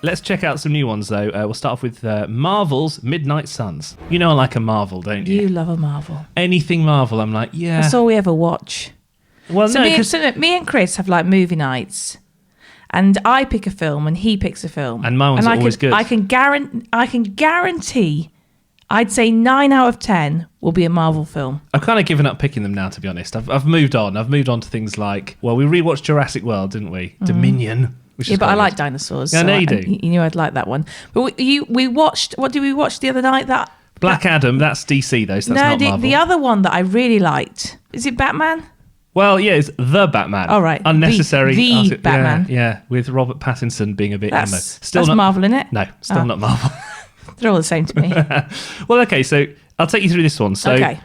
let's check out some new ones, though. We'll start off with Marvel's Midnight Suns. You know I like a Marvel, don't you? You love a Marvel. Anything Marvel, I'm like, yeah. That's all we ever watch. Well, so me and Chris have like movie nights, and I pick a film and he picks a film. And my one's always good. I can guarantee, I'd say 9 out of 10 will be a Marvel film. I've kind of given up picking them now, to be honest. I've moved on. I've moved on to things like, well, we rewatched Jurassic World, didn't we? Dominion. Yeah, but I like dinosaurs. Yeah, so no, you do. You knew I'd like that one. But we watched, what did we watch the other night? Black Adam, that's DC though, so that's not Marvel. The other one that I really liked, is it Batman? Well, yeah, it's The Batman. Oh, right. Unnecessary. The Batman. Yeah, with Robert Pattinson being a bit emo. That's not Marvel, innit? No, still not Marvel. They're all the same to me. Well, okay, so I'll take you through this one. So okay.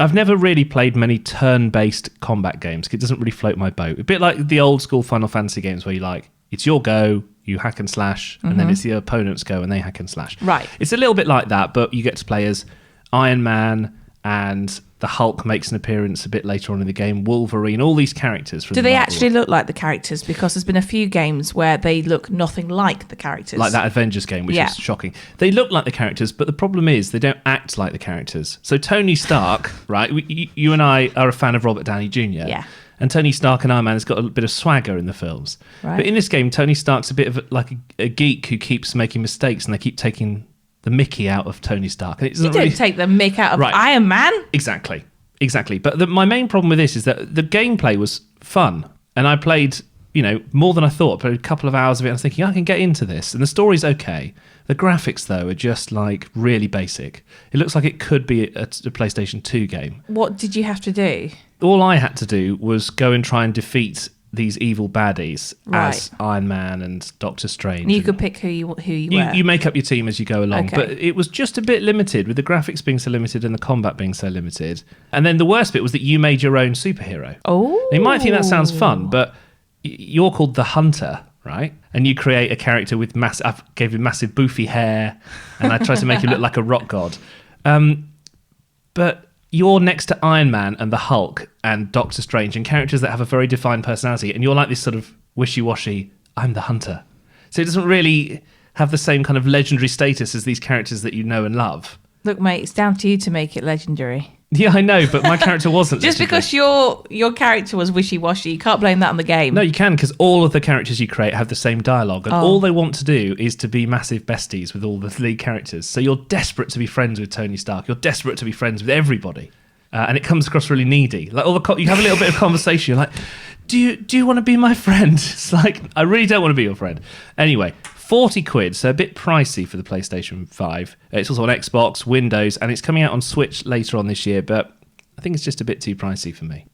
I've never really played many turn-based combat games. It doesn't really float my boat. A bit like the old school Final Fantasy games where you like, it's your go, you hack and slash, and then it's the opponent's go and they hack and slash. Right. It's a little bit like that, but you get to play as Iron Man, and the Hulk makes an appearance a bit later on in the game, Wolverine, all these characters. Do they actually look like the characters? Because there's been a few games where they look nothing like the characters. Like that Avengers game, which is shocking. They look like the characters, but the problem is they don't act like the characters. So Tony Stark, right? You and I are a fan of Robert Downey Jr. Yeah. And Tony Stark and Iron Man has got a bit of swagger in the films. Right. But in this game, Tony Stark's a bit of like a geek who keeps making mistakes, and they keep taking the mickey out of Tony Stark. And it doesn't don't take the mick out of Iron Man. Exactly. But my main problem with this is that the gameplay was fun. And I played, more than I thought. I played a couple of hours of it. And I was thinking, I can get into this. And the story's okay. The graphics, though, are just like really basic. It looks like it could be a PlayStation 2 game. What did you have to do? All I had to do was go and try and defeat these evil baddies as Iron Man and Doctor Strange. And you could pick who you were. You make up your team as you go along, okay. But it was just a bit limited with the graphics being so limited and the combat being so limited. And then the worst bit was that you made your own superhero. Oh. Now, you might think that sounds fun, but you're called the Hunter, right? And you create a character with I gave him massive boofy hair, and I tried to make him look like a rock god. But you're next to Iron Man and the Hulk and Doctor Strange and characters that have a very defined personality, and you're like this sort of wishy-washy, I'm the Hunter. So it doesn't really have the same kind of legendary status as these characters that you know and love. Look, mate, it's down to you to make it legendary. Yeah, I know, but my character wasn't Just legendary. because your character was wishy-washy, you can't blame that on the game. No, you can, because all of the characters you create have the same dialogue, and all they want to do is to be massive besties with all the lead characters. So you're desperate to be friends with Tony Stark. You're desperate to be friends with everybody. And it comes across really needy. Like you have a little bit of conversation. You're like, do you want to be my friend? It's like, I really don't want to be your friend. Anyway, 40 quid, so a bit pricey for the PlayStation 5. It's also on Xbox, Windows, and it's coming out on Switch later on this year, but I think it's just a bit too pricey for me.